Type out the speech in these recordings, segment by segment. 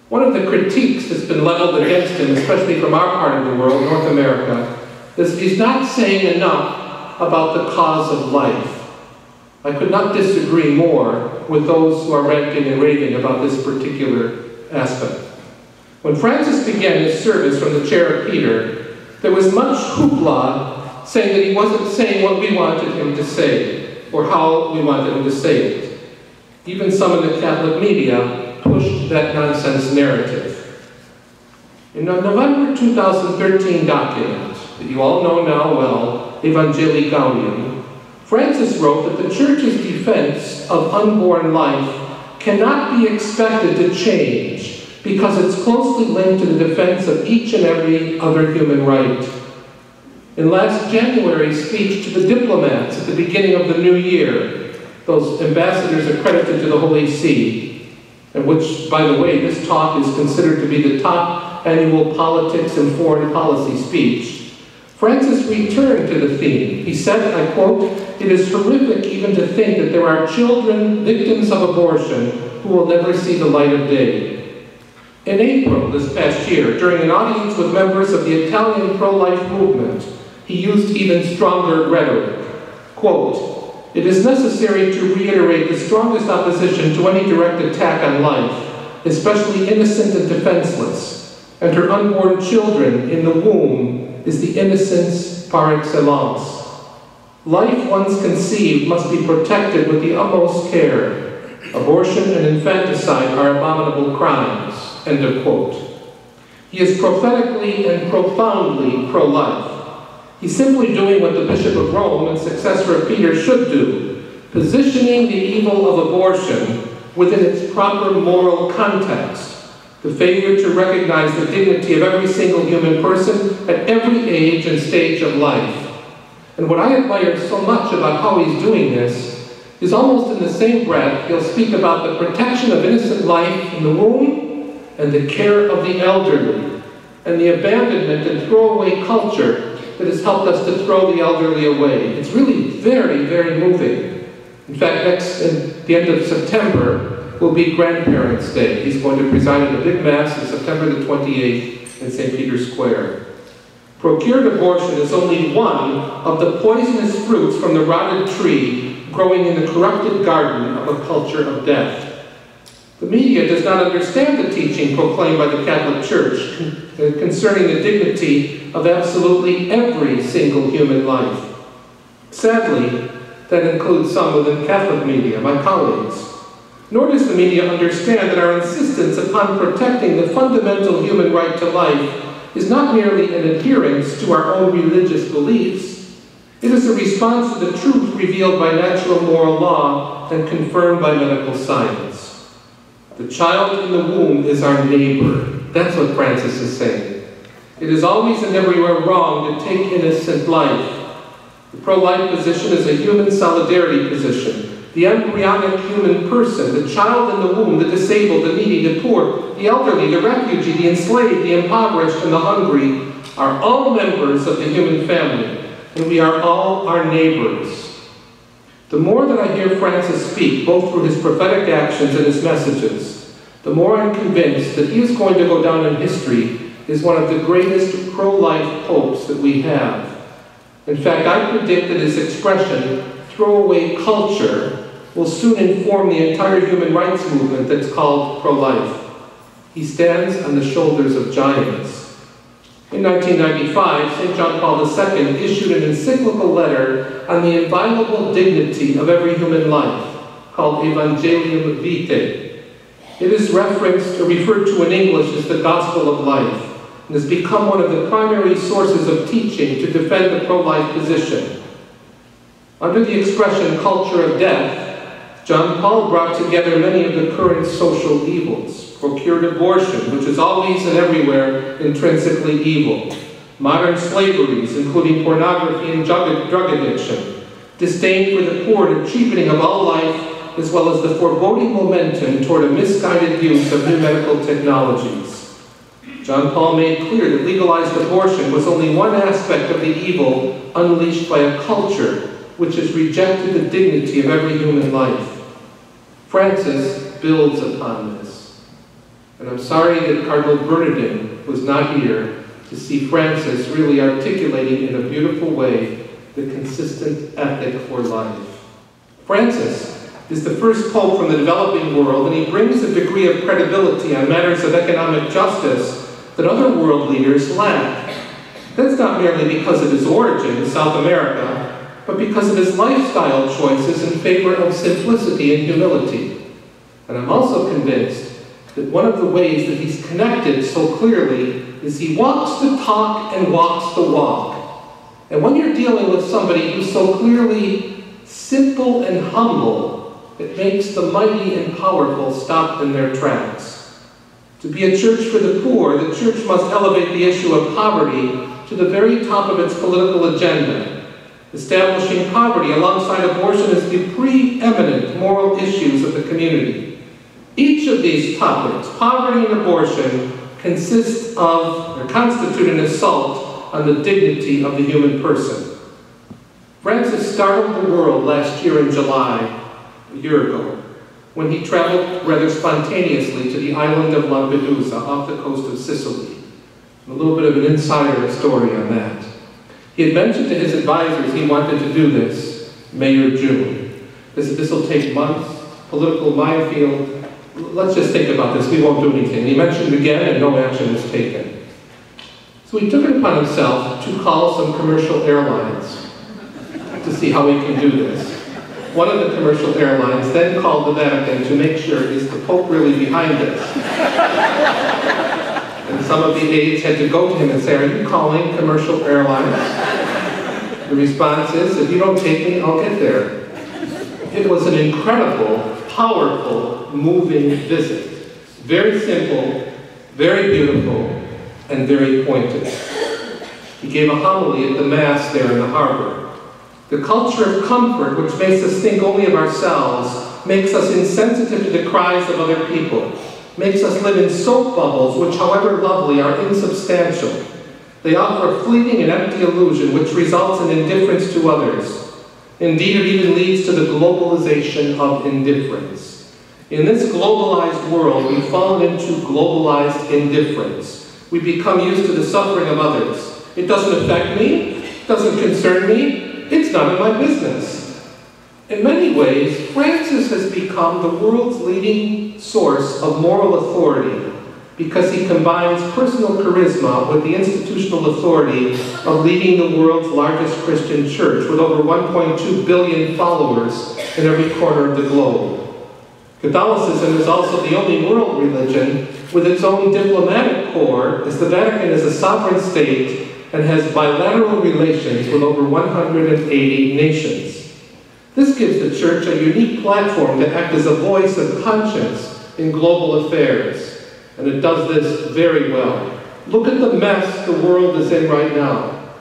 One of the critiques that's been leveled against him, especially from our part of the world, North America, is that he's not saying enough about the cause of life. I could not disagree more with those who are ranting and raving about this particular aspect. When Francis began his service from the chair of Peter, there was much hoopla saying that he wasn't saying what we wanted him to say, or how we wanted him to say it. Even some in the Catholic media pushed that nonsense narrative. In a November 2013 document that you all know now well, Evangelii Gaudium, Francis wrote that the Church's defense of unborn life cannot be expected to change because it's closely linked to the defense of each and every other human right. In last January's speech to the diplomats at the beginning of the new year, those ambassadors accredited to the Holy See, and which, by the way, this talk is considered to be the top annual politics and foreign policy speech, Francis returned to the theme. He said, I quote, "It is horrific even to think that there are children, victims of abortion, who will never see the light of day." In April this past year, during an audience with members of the Italian pro-life movement, he used even stronger rhetoric. Quote, "It is necessary to reiterate the strongest opposition to any direct attack on life, especially innocent and defenseless, and her unborn children in the womb is the innocence par excellence. Life once conceived must be protected with the utmost care. Abortion and infanticide are abominable crimes." End of quote. He is prophetically and profoundly pro-life. He's simply doing what the Bishop of Rome and successor of Peter should do, positioning the evil of abortion within its proper moral context, the failure to recognize the dignity of every single human person at every age and stage of life. And what I admire so much about how he's doing this is almost in the same breath, he'll speak about the protection of innocent life in the womb and the care of the elderly, and the abandonment and throwaway culture that has helped us to throw the elderly away. It's really very, very moving. In fact, at the end of September will be Grandparents' Day. He's going to preside at a big mass on September the 28th in St. Peter's Square. Procured abortion is only one of the poisonous fruits from the rotted tree growing in the corrupted garden of a culture of death. The media does not understand the teaching proclaimed by the Catholic Church concerning the dignity of absolutely every single human life. Sadly, that includes some within Catholic media, my colleagues. Nor does the media understand that our insistence upon protecting the fundamental human right to life is not merely an adherence to our own religious beliefs. It is a response to the truth revealed by natural moral law and confirmed by medical science. The child in the womb is our neighbor. That's what Francis is saying. It is always and everywhere wrong to take innocent life. The pro-life position is a human solidarity position. The embryonic human person, the child in the womb, the disabled, the needy, the poor, the elderly, the refugee, the enslaved, the impoverished, and the hungry are all members of the human family, and we are all our neighbors. The more that I hear Francis speak, both through his prophetic actions and his messages, the more I'm convinced that he is going to go down in history as one of the greatest pro-life popes that we have. In fact, I predict that his expression, throwaway culture, will soon inform the entire human rights movement that's called pro-life. He stands on the shoulders of giants. In 1995, St. John Paul II issued an encyclical letter on the inviolable dignity of every human life, called Evangelium Vitae. It is referenced or referred to in English as the Gospel of Life, and has become one of the primary sources of teaching to defend the pro-life position. Under the expression culture of death, John Paul brought together many of the current social evils. Procured abortion, which is always and everywhere intrinsically evil. Modern slaveries, including pornography and drug addiction. Disdain for the poor and cheapening of all life, as well as the foreboding momentum toward a misguided use of new medical technologies. John Paul made clear that legalized abortion was only one aspect of the evil unleashed by a culture which has rejected the dignity of every human life. Francis builds upon this. And I'm sorry that Cardinal Bernardin was not here to see Francis really articulating in a beautiful way the consistent ethic for life. Francis is the first pope from the developing world, and he brings a degree of credibility on matters of economic justice that other world leaders lack. That's not merely because of his origin in South America, but because of his lifestyle choices in favor of simplicity and humility. And I'm also convinced that one of the ways that he's connected so clearly is he walks the talk and walks the walk. And when you're dealing with somebody who's so clearly simple and humble, it makes the mighty and powerful stop in their tracks. To be a church for the poor, the church must elevate the issue of poverty to the very top of its political agenda, establishing poverty alongside abortion as the preeminent moral issues of the community. Each of these topics, poverty and abortion, constitute an assault on the dignity of the human person. Francis startled the world last year in July, a year ago, when he traveled rather spontaneously to the island of Lampedusa off the coast of Sicily. A little bit of an insider story on that. He had mentioned to his advisors he wanted to do this May or June. This will take months, political minefield. Let's just think about this, we won't do anything. He mentioned it again and no action was taken. So he took it upon himself to call some commercial airlines to see how he can do this. One of the commercial airlines then called the Vatican to make sure, is the Pope really behind this? And some of the aides had to go to him and say, are you calling commercial airlines? The response is, if you don't take me, I'll get there. It was an incredible, powerful, moving visit. Very simple, very beautiful, and very pointed. He gave a homily at the Mass there in the harbor. The culture of comfort, which makes us think only of ourselves, makes us insensitive to the cries of other people, makes us live in soap bubbles, which, however lovely, are insubstantial. They offer a fleeting and empty illusion, which results in indifference to others. Indeed, it even leads to the globalization of indifference. In this globalized world, we've fallen into globalized indifference. We become used to the suffering of others. It doesn't affect me, it doesn't concern me, it's none of my business. In many ways, Francis has become the world's leading source of moral authority because he combines personal charisma with the institutional authority of leading the world's largest Christian church with over 1.2 billion followers in every corner of the globe. Catholicism is also the only world religion with its own diplomatic corps, as the Vatican is a sovereign state and has bilateral relations with over 180 nations. This gives the Church a unique platform to act as a voice of conscience in global affairs, and it does this very well. Look at the mess the world is in right now.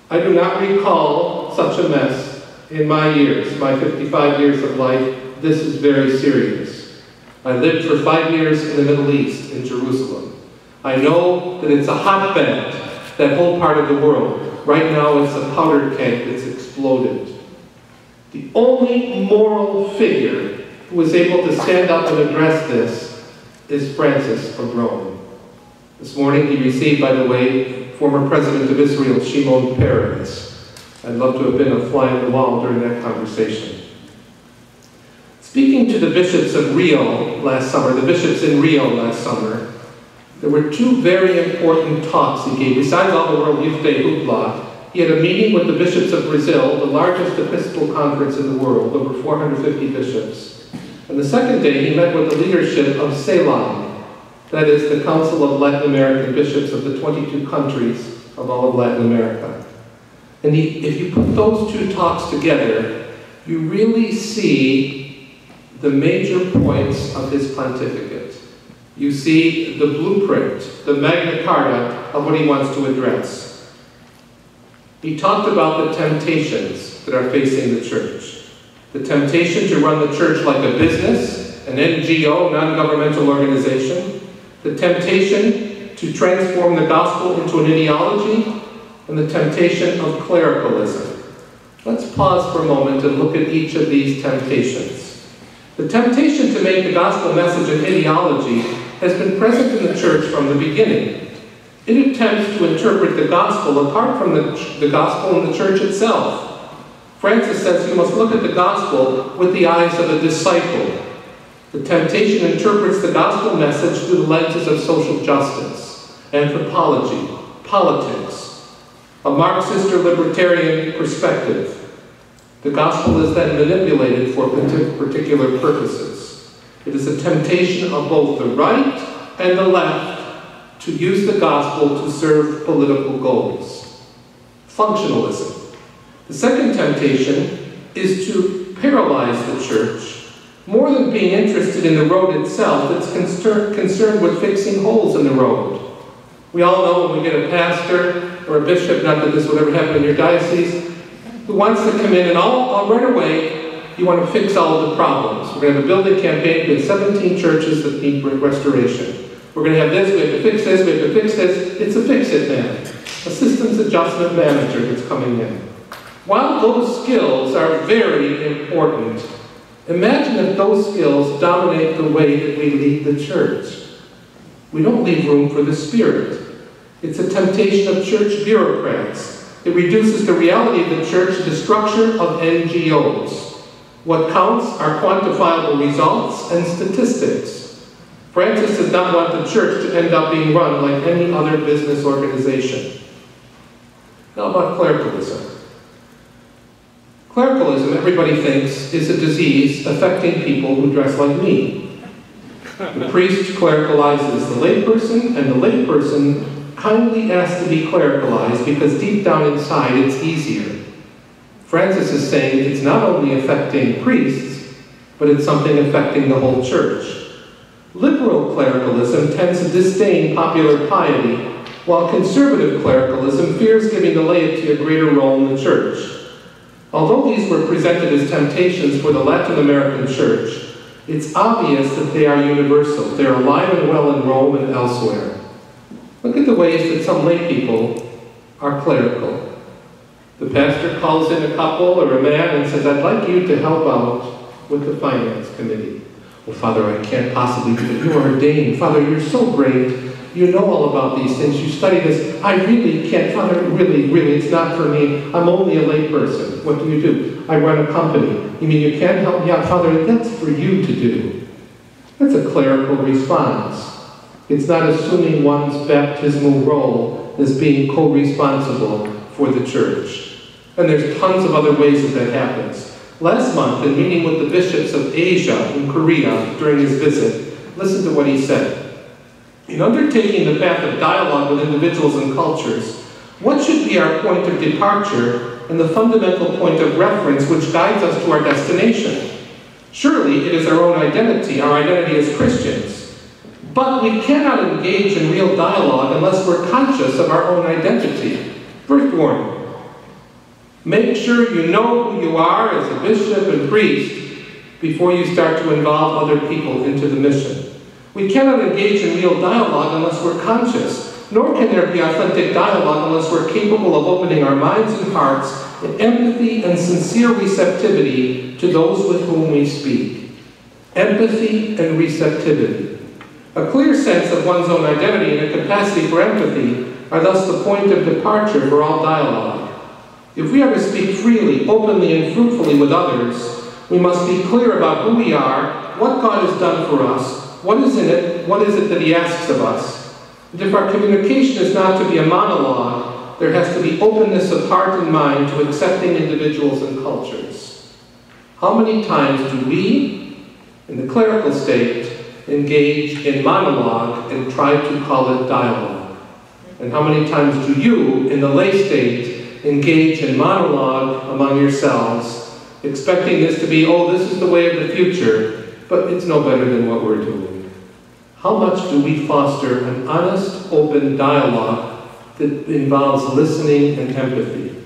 I do not recall such a mess in my years, my 55 years of life. This is very serious. I lived for 5 years in the Middle East, in Jerusalem. I know that it's a hotbed, that whole part of the world. Right now it's a powder keg that's exploded. The only moral figure who was able to stand up and address this is Francis of Rome. This morning he received, by the way, former President of Israel, Shimon Peres. I'd love to have been a fly on the wall during that conversation. Speaking to the bishops of Rio last summer, the bishops in Rio last summer, there were 2 very important talks he gave. Besides all the World Youth Day hoopla, he had a meeting with the bishops of Brazil, the largest Episcopal conference in the world, over 450 bishops. And the second day, he met with the leadership of CELAM, that is the Council of Latin American Bishops of the 22 countries of all of Latin America. And if you put those 2 talks together, you really see the major points of his pontificate. You see the blueprint, the Magna Carta of what he wants to address. He talked about the temptations that are facing the church. The temptation to run the church like a business, an NGO, non-governmental organization. The temptation to transform the gospel into an ideology. And the temptation of clericalism. Let's pause for a moment and look at each of these temptations. The temptation to make the gospel message an ideology has been present in the church from the beginning. It attempts to interpret the gospel apart from the gospel in the church itself. Francis says you must look at the gospel with the eyes of a disciple. The temptation interprets the gospel message through the lenses of social justice, anthropology, politics, a Marxist or libertarian perspective. The gospel is then manipulated for particular purposes. It is a temptation of both the right and the left to use the gospel to serve political goals. Functionalism. The second temptation is to paralyze the church. More than being interested in the road itself, it's concerned with fixing holes in the road. We all know when we get a pastor or a bishop, not that this would ever happen in your diocese, who wants to come in and all right away, you want to fix all of the problems. We're going to have a building campaign with 17 churches that need restoration. We're going to have this, we have to fix this, we have to fix this. It's a fix-it man, a systems adjustment manager that's coming in. While those skills are very important, imagine if those skills dominate the way that we lead the church. We don't leave room for the Spirit. It's a temptation of church bureaucrats. It reduces the reality of the church to the structure of NGOs. What counts are quantifiable results and statistics. Francis does not want the church to end up being run like any other business organization. Now about clericalism. Clericalism, everybody thinks, is a disease affecting people who dress like me. The priest clericalizes the layperson, and the layperson kindly asks to be clericalized because deep down inside it's easier. Francis is saying it's not only affecting priests, but it's something affecting the whole church. Liberal clericalism tends to disdain popular piety, while conservative clericalism fears giving the laity a greater role in the church. Although these were presented as temptations for the Latin American church, it's obvious that they are universal. They're alive and well in Rome and elsewhere. Look at the ways that some lay people are clerical. The pastor calls in a couple or a man and says, I'd like you to help out with the finance committee. Well, Father, I can't possibly do it. You're ordained. Father, you're so great. You know all about these things. You study this. I really can't. Father, really, it's not for me. I'm only a lay person. What do? I run a company. You mean you can't help me out? Father, that's for you to do. That's a clerical response. It's not assuming one's baptismal role as being co-responsible for the church. And there's tons of other ways that happens. Last month, in meeting with the bishops of Asia in Korea during his visit, listen to what he said. In undertaking the path of dialogue with individuals and cultures, what should be our point of departure and the fundamental point of reference which guides us to our destination? Surely it is our own identity, our identity as Christians. But we cannot engage in real dialogue unless we're conscious of our own identity. First warning. Make sure you know who you are as a bishop and priest before you start to involve other people into the mission. We cannot engage in real dialogue unless we're conscious, nor can there be authentic dialogue unless we're capable of opening our minds and hearts in empathy and sincere receptivity to those with whom we speak. Empathy and receptivity. A clear sense of one's own identity and a capacity for empathy are thus the point of departure for all dialogue. If we are to speak freely, openly, and fruitfully with others, we must be clear about who we are, what God has done for us, what is it that He asks of us. And if our communication is not to be a monologue, there has to be openness of heart and mind to accepting individuals and cultures. How many times do we, in the clerical state, engage in monologue and try to call it dialogue? And how many times do you, in the lay state, engage in monologue among yourselves, expecting this to be, oh, this is the way of the future, but it's no better than what we're doing? How much do we foster an honest, open dialogue that involves listening and empathy?